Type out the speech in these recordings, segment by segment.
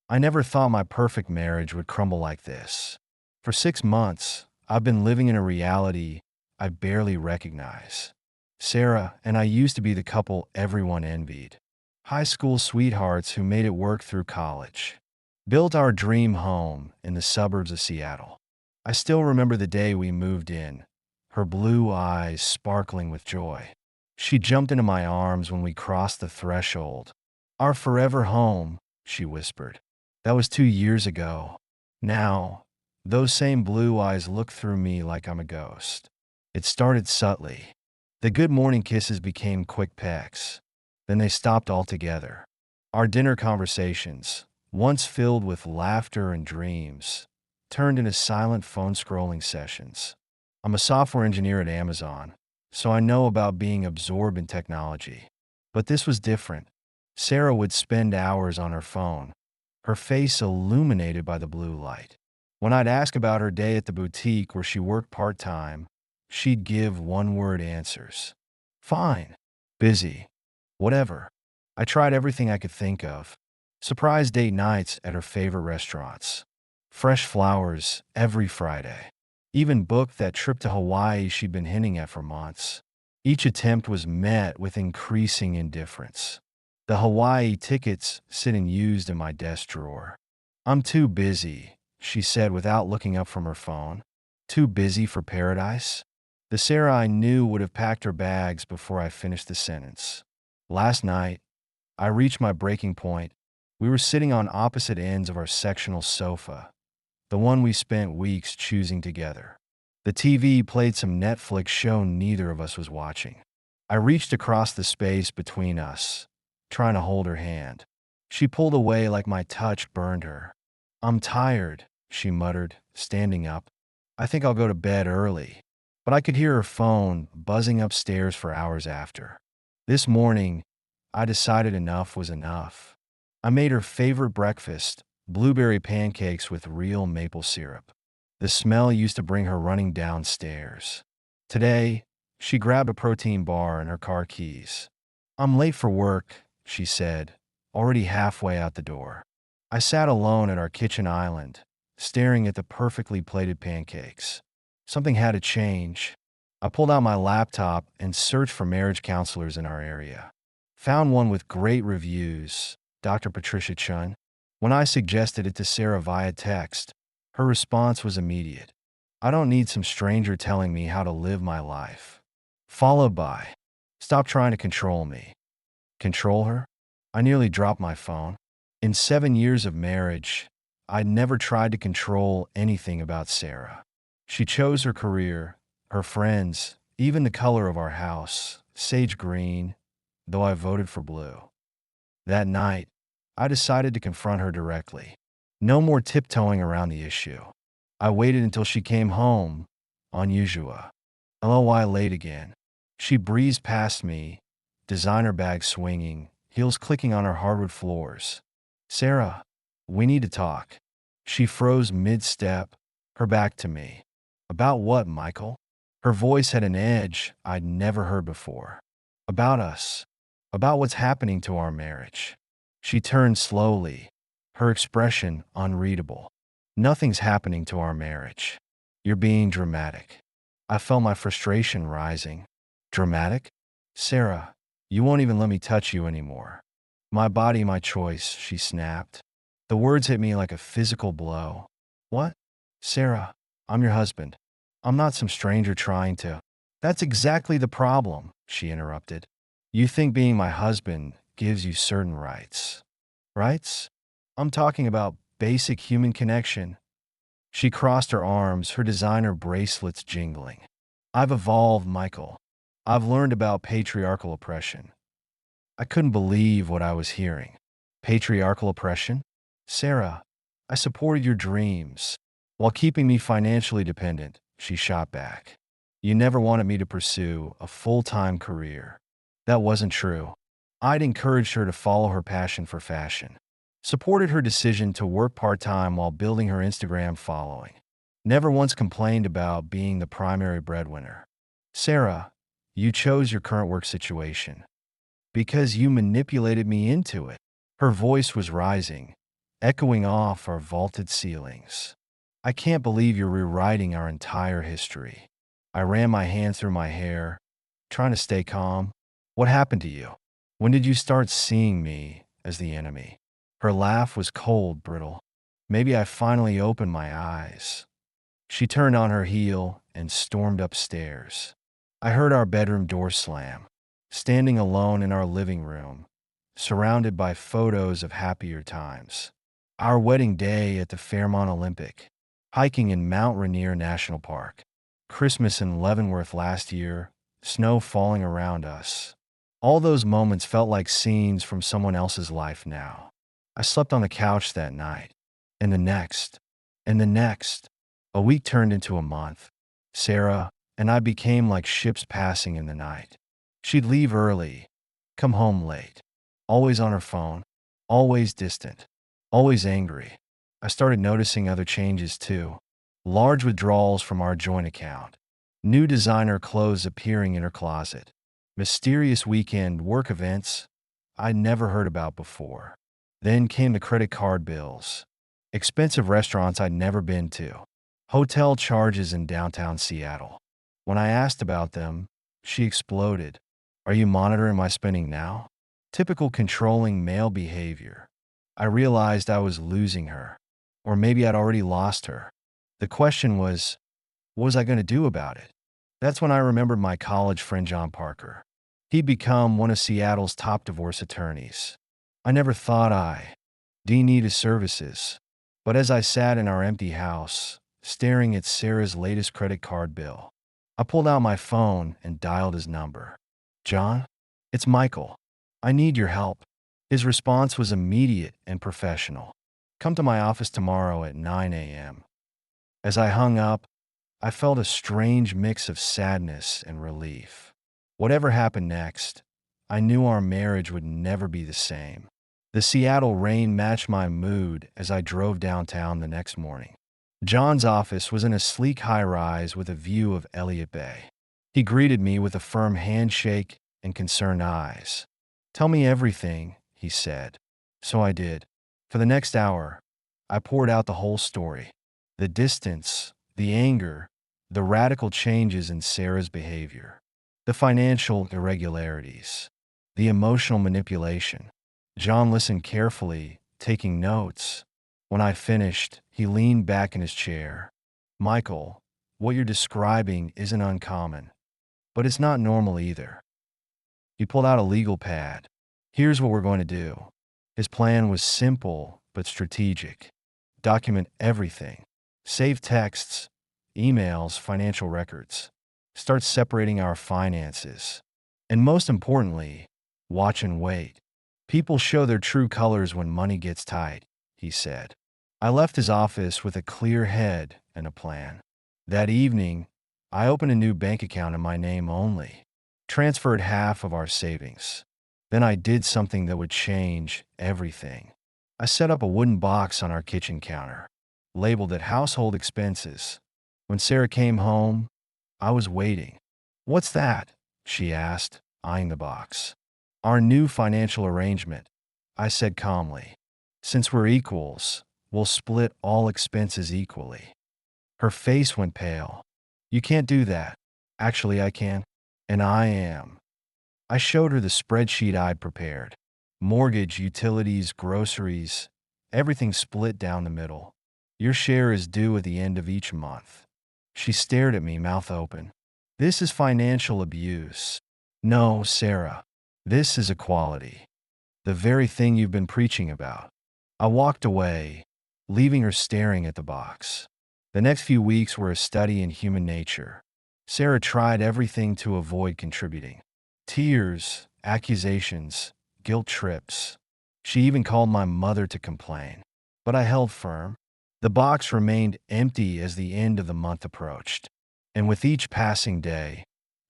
I never thought my perfect marriage would crumble like this. For 6 months, I've been living in a reality I barely recognize. Sarah and I used to be the couple everyone envied. High school sweethearts who made it work through college. Built our dream home in the suburbs of Seattle. I still remember the day we moved in, her blue eyes sparkling with joy. She jumped into my arms when we crossed the threshold. Our forever home, she whispered. That was 2 years ago. Now, those same blue eyes look through me like I'm a ghost. It started subtly. The good morning kisses became quick pecks. Then they stopped altogether. Our dinner conversations, once filled with laughter and dreams, turned into silent phone scrolling sessions. I'm a software engineer at Amazon, so I know about being absorbed in technology. But this was different. Sarah would spend hours on her phone, her face illuminated by the blue light. When I'd ask about her day at the boutique where she worked part-time, she'd give one-word answers. Fine. Busy. Whatever. I tried everything I could think of. Surprise date nights at her favorite restaurants. Fresh flowers every Friday. Even booked that trip to Hawaii she'd been hinting at for months. Each attempt was met with increasing indifference. The Hawaii tickets sitting used in my desk drawer. I'm too busy, she said without looking up from her phone. Too busy for paradise? The Sarah I knew would have packed her bags before I finished the sentence. Last night, I reached my breaking point. We were sitting on opposite ends of our sectional sofa, the one we spent weeks choosing together. The TV played some Netflix show neither of us was watching. I reached across the space between us, trying to hold her hand. She pulled away like my touch burned her. I'm tired, she muttered, standing up. I think I'll go to bed early. But I could hear her phone buzzing upstairs for hours after. This morning, I decided enough was enough. I made her favorite breakfast, blueberry pancakes with real maple syrup. The smell used to bring her running downstairs. Today, she grabbed a protein bar and her car keys. I'm late for work, she said, already halfway out the door. I sat alone at our kitchen island, staring at the perfectly plated pancakes. Something had to change. I pulled out my laptop and searched for marriage counselors in our area. Found one with great reviews, Dr. Patricia Chun. When I suggested it to Sarah via text, her response was immediate. I don't need some stranger telling me how to live my life. Followed by, stop trying to control me. Control her? I nearly dropped my phone. In 7 years of marriage, I'd never tried to control anything about Sarah. She chose her career, her friends, even the color of our house, sage green, though I voted for blue. That night, I decided to confront her directly. No more tiptoeing around the issue. I waited until she came home, unusual. LOI late again. She breezed past me, designer bag swinging, heels clicking on her hardwood floors. Sarah, we need to talk. She froze mid-step, her back to me. About what, Michael? Her voice had an edge I'd never heard before. About us. About what's happening to our marriage. She turned slowly, her expression unreadable. Nothing's happening to our marriage. You're being dramatic. I felt my frustration rising. Dramatic? Sarah, you won't even let me touch you anymore. My body, my choice, she snapped. The words hit me like a physical blow. What? Sarah, I'm your husband. I'm not some stranger trying to. That's exactly the problem, she interrupted. You think being my husband gives you certain rights. Rights? I'm talking about basic human connection. She crossed her arms, her designer bracelets jingling. I've evolved, Michael. I've learned about patriarchal oppression. I couldn't believe what I was hearing. Patriarchal oppression? Sarah, I supported your dreams while keeping me financially dependent, she shot back. You never wanted me to pursue a full-time career. That wasn't true. I'd encouraged her to follow her passion for fashion. Supported her decision to work part-time while building her Instagram following. Never once complained about being the primary breadwinner. Sarah, you chose your current work situation because you manipulated me into it. Her voice was rising, echoing off our vaulted ceilings. I can't believe you're rewriting our entire history. I ran my hand through my hair, trying to stay calm. What happened to you? When did you start seeing me as the enemy? Her laugh was cold, brittle. Maybe I finally opened my eyes. She turned on her heel and stormed upstairs. I heard our bedroom door slam, standing alone in our living room, surrounded by photos of happier times. Our wedding day at the Fairmont Olympic, hiking in Mount Rainier National Park, Christmas in Leavenworth last year, snow falling around us. All those moments felt like scenes from someone else's life now. I slept on the couch that night, and the next, and the next. A week turned into a month. Sarah and I became like ships passing in the night. She'd leave early, come home late, always on her phone, always distant, always angry. I started noticing other changes too. Large withdrawals from our joint account, new designer clothes appearing in her closet, mysterious weekend work events I'd never heard about before. Then came the credit card bills, expensive restaurants I'd never been to, hotel charges in downtown Seattle. When I asked about them, she exploded. Are you monitoring my spending now? Typical controlling male behavior. I realized I was losing her. Or maybe I'd already lost her. The question was, what was I going to do about it? That's when I remembered my college friend John Parker. He'd become one of Seattle's top divorce attorneys. I never thought I'd need his services. But as I sat in our empty house, staring at Sarah's latest credit card bill, I pulled out my phone and dialed his number. John, it's Michael. I need your help. His response was immediate and professional. Come to my office tomorrow at 9 a.m. As I hung up, I felt a strange mix of sadness and relief. Whatever happened next, I knew our marriage would never be the same. The Seattle rain matched my mood as I drove downtown the next morning. John's office was in a sleek high-rise with a view of Elliott Bay. He greeted me with a firm handshake and concerned eyes. Tell me everything, he said. So I did. For the next hour, I poured out the whole story. The distance, the anger, the radical changes in Sarah's behavior, the financial irregularities, the emotional manipulation. John listened carefully, taking notes. When I finished, he leaned back in his chair. Michael, what you're describing isn't uncommon, but it's not normal either. He pulled out a legal pad. Here's what we're going to do. His plan was simple but strategic. Document everything. Save texts, emails, financial records. Start separating our finances. And most importantly, watch and wait. People show their true colors when money gets tight, he said. I left his office with a clear head and a plan. That evening, I opened a new bank account in my name only, transferred half of our savings. Then I did something that would change everything. I set up a wooden box on our kitchen counter, labeled it household expenses. When Sarah came home, I was waiting. What's that? She asked, eyeing the box. Our new financial arrangement, I said calmly. Since we're equals, we'll split all expenses equally. Her face went pale. You can't do that. Actually, I can. And I am. I showed her the spreadsheet I'd prepared. Mortgage, utilities, groceries, everything split down the middle. Your share is due at the end of each month. She stared at me, mouth open. This is financial abuse. No, Sarah. This is equality. The very thing you've been preaching about. I walked away, leaving her staring at the box. The next few weeks were a study in human nature. Sarah tried everything to avoid contributing. Tears, accusations, guilt trips. She even called my mother to complain. But I held firm. The box remained empty as the end of the month approached. And with each passing day,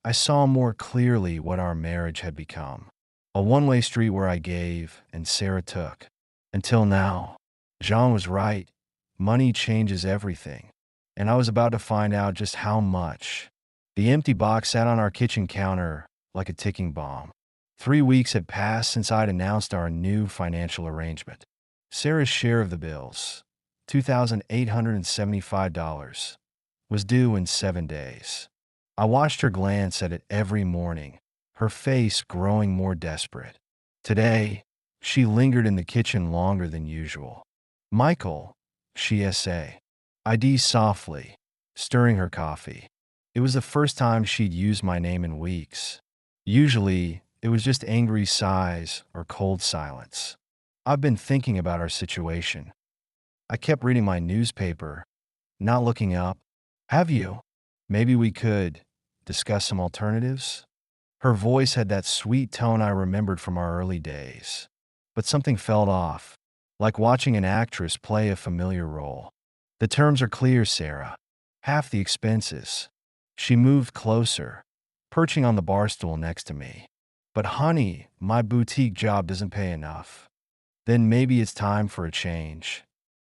I saw more clearly what our marriage had become. A one-way street where I gave and Sarah took. Until now. John was right. Money changes everything. And I was about to find out just how much. The empty box sat on our kitchen counter like a ticking bomb. 3 weeks had passed since I'd announced our new financial arrangement. Sarah's share of the bills, $2,875, was due in 7 days. I watched her glance at it every morning, her face growing more desperate. Today, she lingered in the kitchen longer than usual. "Michael," she ID'd softly, stirring her coffee. It was the first time she'd used my name in weeks. Usually, it was just angry sighs or cold silence. "I've been thinking about our situation." I kept reading my newspaper, not looking up. "Have you? Maybe we could discuss some alternatives?" Her voice had that sweet tone I remembered from our early days. But something felt off, like watching an actress play a familiar role. "The terms are clear, Sarah. Half the expenses." She moved closer, perching on the bar stool next to me. "But honey, my boutique job doesn't pay enough." "Then maybe it's time for a change."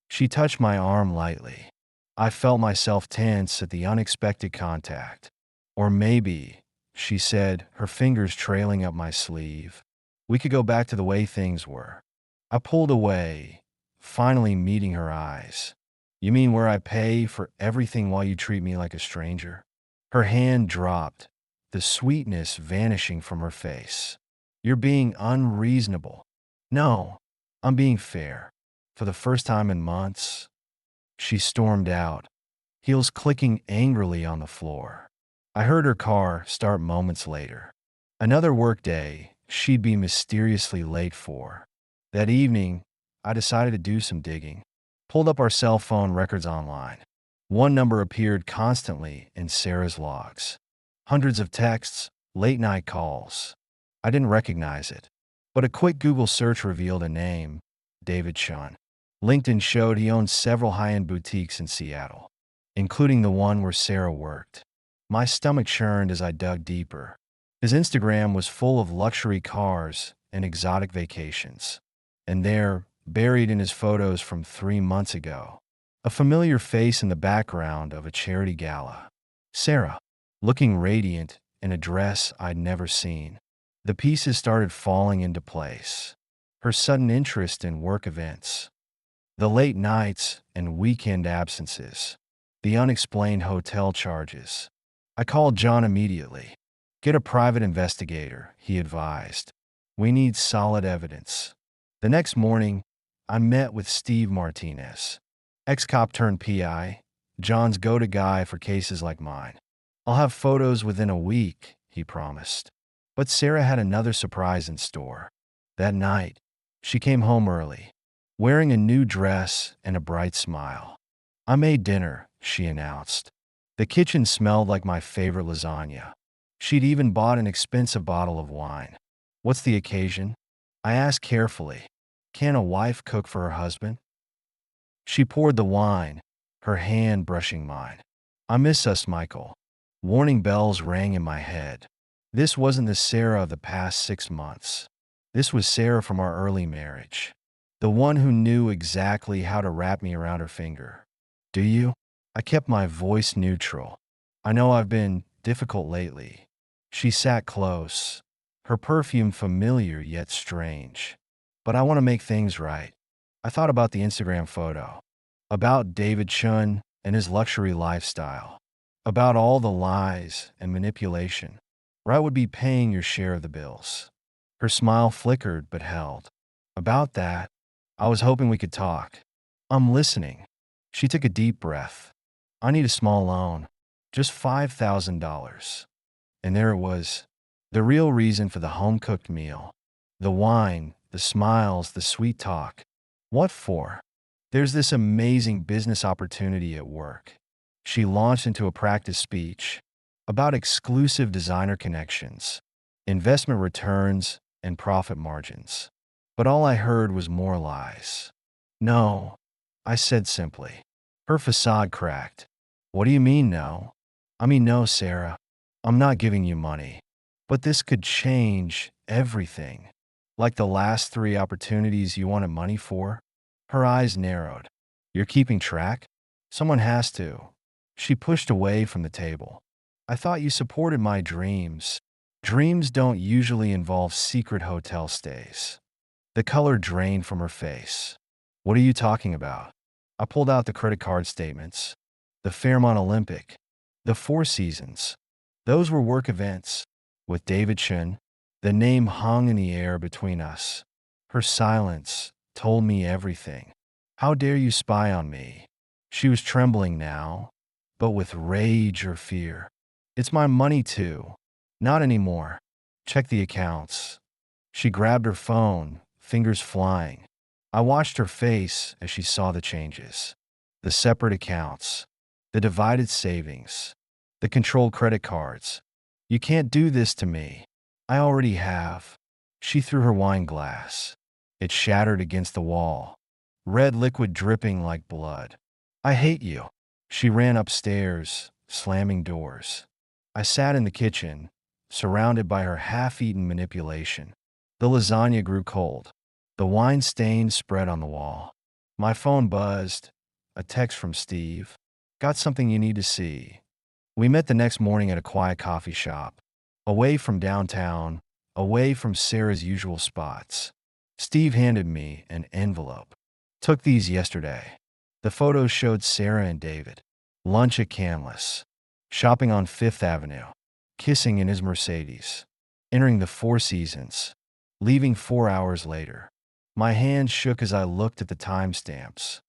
She touched my arm lightly. I felt myself tense at the unexpected contact. "Or maybe," she said, her fingers trailing up my sleeve, "we could go back to the way things were." I pulled away, finally meeting her eyes. "You mean where I pay for everything while you treat me like a stranger?" Her hand dropped, the sweetness vanishing from her face. "You're being unreasonable." "No, I'm being fair. For the first time in months." She stormed out, heels clicking angrily on the floor. I heard her car start moments later. Another workday she'd be mysteriously late for. That evening, I decided to do some digging. Pulled up our cell phone records online. One number appeared constantly in Sarah's logs. Hundreds of texts, late-night calls. I didn't recognize it, but a quick Google search revealed a name: David Chun. LinkedIn showed he owned several high-end boutiques in Seattle, including the one where Sarah worked. My stomach churned as I dug deeper. His Instagram was full of luxury cars and exotic vacations. And there, buried in his photos from 3 months ago, a familiar face in the background of a charity gala. Sarah, looking radiant in a dress I'd never seen. The pieces started falling into place. Her sudden interest in work events, the late nights and weekend absences, the unexplained hotel charges. I called John immediately. "Get a private investigator," he advised. "We need solid evidence." The next morning, I met with Steve Martinez, ex-cop turned PI, John's go-to guy for cases like mine. "I'll have photos within a week," he promised. But Sarah had another surprise in store. That night, she came home early, wearing a new dress and a bright smile. "I made dinner," she announced. The kitchen smelled like my favorite lasagna. She'd even bought an expensive bottle of wine. "What's the occasion?" I asked carefully. Can a wife cook for her husband? She poured the wine, her hand brushing mine. "I miss us, Michael." Warning bells rang in my head. This wasn't the Sarah of the past 6 months. This was Sarah from our early marriage. The one who knew exactly how to wrap me around her finger. "Do you?" I kept my voice neutral. "I know I've been difficult lately." She sat close, her perfume familiar yet strange. "But I want to make things right." I thought about the Instagram photo, about David Chun and his luxury lifestyle, about all the lies and manipulation, where I would be paying your share of the bills. Her smile flickered but held. "About that, I was hoping we could talk." "I'm listening." She took a deep breath. "I need a small loan, just $5,000. And there it was, the real reason for the home-cooked meal. The wine, the smiles, the sweet talk. "What for?" "There's this amazing business opportunity at work." She launched into a practice speech about exclusive designer connections, investment returns, and profit margins. But all I heard was more lies. "No," I said simply. Her facade cracked. "What do you mean, no?" "I mean, no, Sarah. I'm not giving you money. But this could change everything. Like the last 3 opportunities you wanted money for." Her eyes narrowed. "You're keeping track?" "Someone has to." She pushed away from the table. "I thought you supported my dreams." "Dreams don't usually involve secret hotel stays." The color drained from her face. What are you talking about? I pulled out the credit card statements. The Fairmont Olympic. The Four Seasons. Those were work events. With David Chen, the name hung in the air between us. Her silence told me everything. How dare you spy on me? She was trembling now, but with rage or fear. It's my money too. Not anymore. Check the accounts. She grabbed her phone, fingers flying. I watched her face as she saw the changes. The separate accounts, the divided savings, the controlled credit cards. You can't do this to me. I already have. She threw her wine glass. It shattered against the wall, red liquid dripping like blood. I hate you. She ran upstairs, slamming doors. I sat in the kitchen, surrounded by her half-eaten manipulation. The lasagna grew cold. The wine stain spread on the wall. My phone buzzed. A text from Steve. Got something you need to see. We met the next morning at a quiet coffee shop. Away from downtown, away from Sarah's usual spots. Steve handed me an envelope. Took these yesterday. The photos showed Sarah and David. Lunch at Canlis. Shopping on Fifth Avenue. Kissing in his Mercedes. Entering the Four Seasons. Leaving 4 hours later. My hand shook as I looked at the timestamps.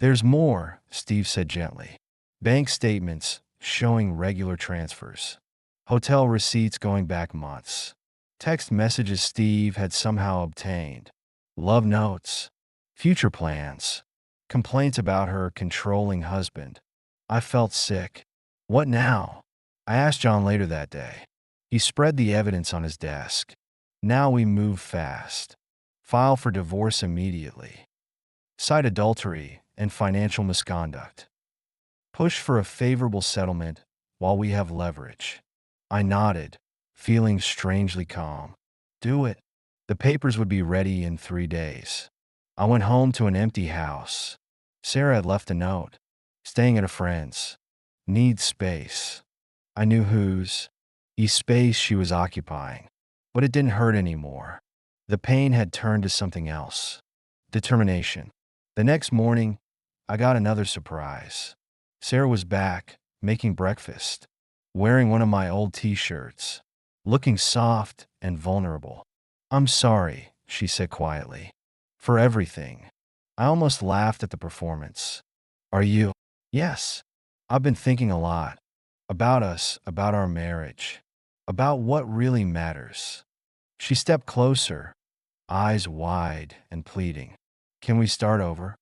There's more, Steve said gently. Bank statements showing regular transfers. Hotel receipts going back months. Text messages Steve had somehow obtained. Love notes. Future plans. Complaints about her controlling husband. I felt sick. What now? I asked John later that day. He spread the evidence on his desk. Now we move fast. File for divorce immediately. Cite adultery and financial misconduct. Push for a favorable settlement while we have leverage. I nodded, feeling strangely calm. Do it. The papers would be ready in 3 days. I went home to an empty house. Sarah had left a note. Staying at a friend's. Needs space. I knew whose. Space she was occupying. But it didn't hurt anymore. The pain had turned to something else. Determination. The next morning, I got another surprise. Sarah was back, making breakfast, wearing one of my old t-shirts, looking soft and vulnerable. I'm sorry, she said quietly, for everything. I almost laughed at the performance. Are you? Yes. I've been thinking a lot. About us, about our marriage, about what really matters. She stepped closer, eyes wide and pleading. Can we start over?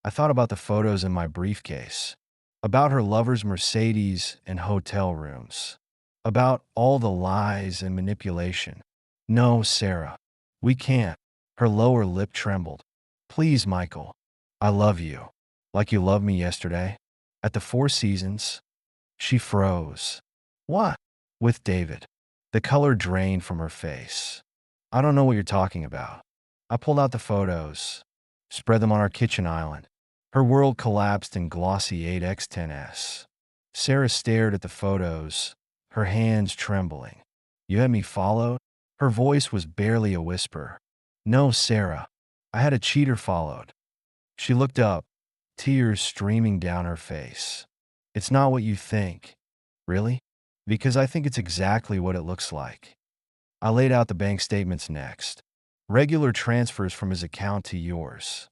I thought about the photos in my briefcase, about her lover's Mercedes and hotel rooms, about all the lies and manipulation. No, Sarah, we can't. Her lower lip trembled. Please, Michael, I love you, like you loved me yesterday. At the Four Seasons, she froze. What? With David. The color drained from her face. I don't know what you're talking about. I pulled out the photos, spread them on our kitchen island. Her world collapsed in glossy 8x10s. Sarah stared at the photos, her hands trembling. You had me followed? Her voice was barely a whisper. No, Sarah. I had a cheater followed. She looked up, tears streaming down her face. It's not what you think. Really? Because I think it's exactly what it looks like. I laid out the bank statements next. Regular transfers from his account to yours.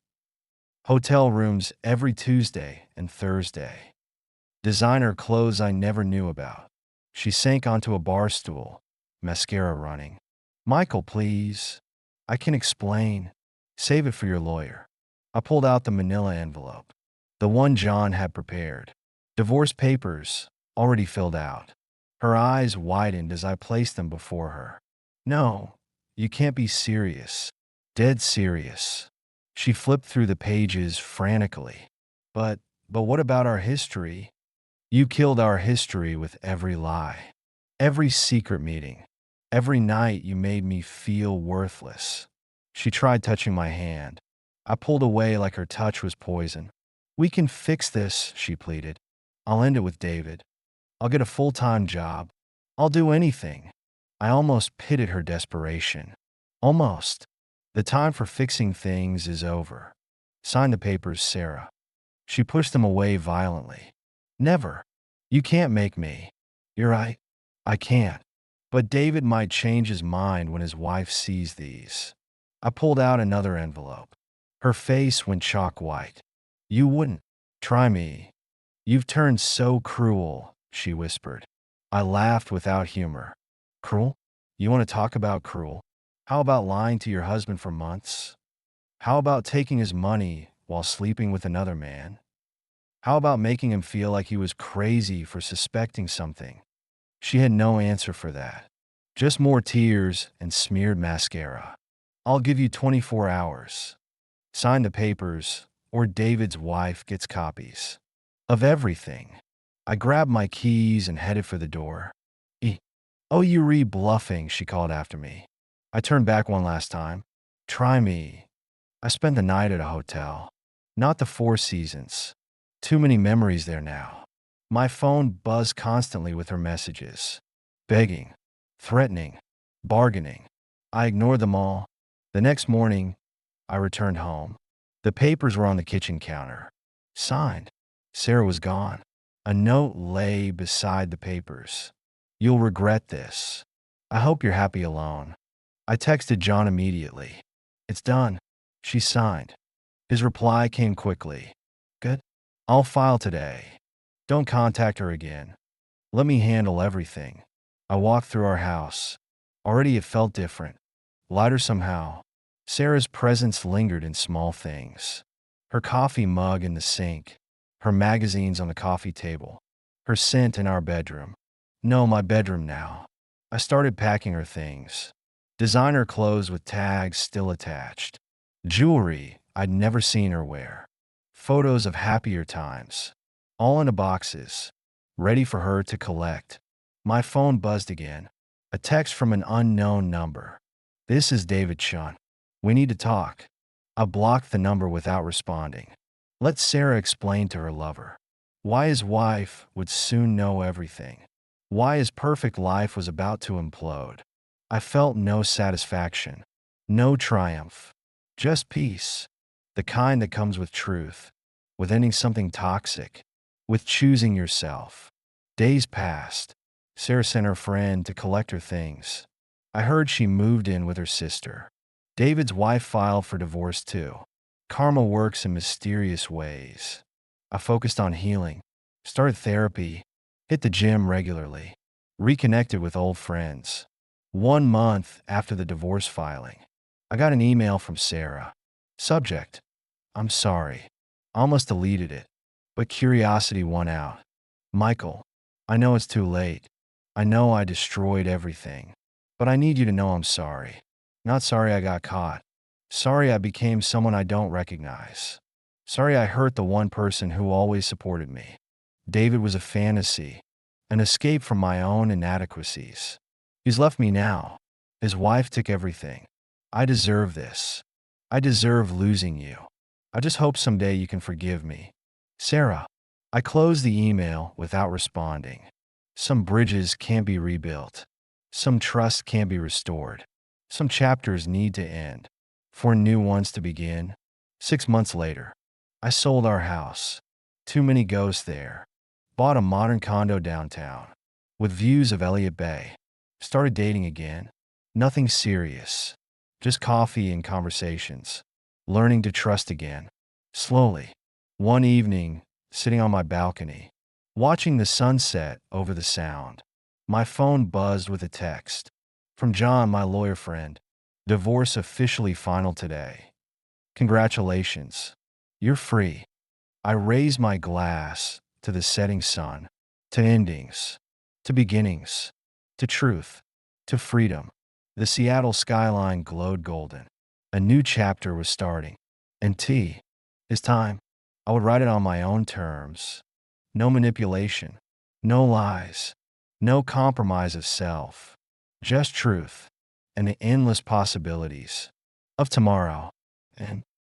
Hotel rooms every Tuesday and Thursday. Designer clothes I never knew about. She sank onto a bar stool, mascara running. Michael, please. I can explain. Save it for your lawyer. I pulled out the manila envelope, the one John had prepared. Divorce papers, already filled out. Her eyes widened as I placed them before her. No, you can't be serious. Dead serious. She flipped through the pages frantically. But what about our history? You killed our history with every lie. Every secret meeting. Every night you made me feel worthless. She tried touching my hand. I pulled away like her touch was poison. We can fix this, she pleaded. I'll end it with David. I'll get a full-time job. I'll do anything. I almost pitied her desperation. Almost. The time for fixing things is over. Sign the papers, Sarah. She pushed them away violently. Never. You can't make me. You're right. I can't. But David might change his mind when his wife sees these. I pulled out another envelope. Her face went chalk white. You wouldn't. Try me. You've turned so cruel, she whispered. I laughed without humor. Cruel? You want to talk about cruel? How about lying to your husband for months? How about taking his money while sleeping with another man? How about making him feel like he was crazy for suspecting something? She had no answer for that. Just more tears and smeared mascara. I'll give you 24 hours. Sign the papers, or David's wife gets copies. Of everything. I grabbed my keys and headed for the door. Oh, you re-bluffing, she called after me. I turned back one last time. Try me. I spent the night at a hotel. Not the Four Seasons. Too many memories there now. My phone buzzed constantly with her messages. Begging, threatening, bargaining. I ignored them all. The next morning, I returned home. The papers were on the kitchen counter. Signed. Sarah was gone. A note lay beside the papers. You'll regret this. I hope you're happy alone. I texted John immediately. It's done. She signed. His reply came quickly. Good. I'll file today. Don't contact her again. Let me handle everything. I walked through our house. Already it felt different. Lighter somehow. Sarah's presence lingered in small things. Her coffee mug in the sink. Her magazines on the coffee table. Her scent in our bedroom. No, my bedroom now. I started packing her things. Designer clothes with tags still attached. Jewelry I'd never seen her wear. Photos of happier times. All in the boxes. Ready for her to collect. My phone buzzed again. A text from an unknown number. This is David Chun. We need to talk. I blocked the number without responding. Let Sarah explain to her lover. Why his wife would soon know everything. Why his perfect life was about to implode. I felt no satisfaction. No triumph. Just peace. The kind that comes with truth. With ending something toxic. With choosing yourself. Days passed. Sarah sent her friend to collect her things. I heard she moved in with her sister. David's wife filed for divorce too. Karma works in mysterious ways. I focused on healing. Started therapy. Hit the gym regularly. Reconnected with old friends. 1 month after the divorce filing, I got an email from Sarah. Subject: I'm sorry. Almost deleted it, but curiosity won out. Michael, I know it's too late. I know I destroyed everything. But I need you to know I'm sorry. Not sorry I got caught. Sorry I became someone I don't recognize. Sorry I hurt the one person who always supported me. David was a fantasy, an escape from my own inadequacies. He's left me now. His wife took everything. I deserve this. I deserve losing you. I just hope someday you can forgive me. Sarah. I closed the email without responding. Some bridges can't be rebuilt. Some trust can't be restored. Some chapters need to end for new ones to begin. 6 months later, I sold our house. Too many ghosts there. Bought a modern condo downtown with views of Elliott Bay. Started dating again. Nothing serious. Just coffee and conversations. Learning to trust again. Slowly. One evening, sitting on my balcony, watching the sunset over the sound, my phone buzzed with a text. From John, my lawyer friend. Divorce officially final today. Congratulations. You're free. I raised my glass to the setting sun, to endings, to beginnings, to truth, to freedom. The Seattle skyline glowed golden. A new chapter was starting. And tea. It's time. I would write it on my own terms. No manipulation. No lies. No compromise of self. Just truth. And the endless possibilities of tomorrow. And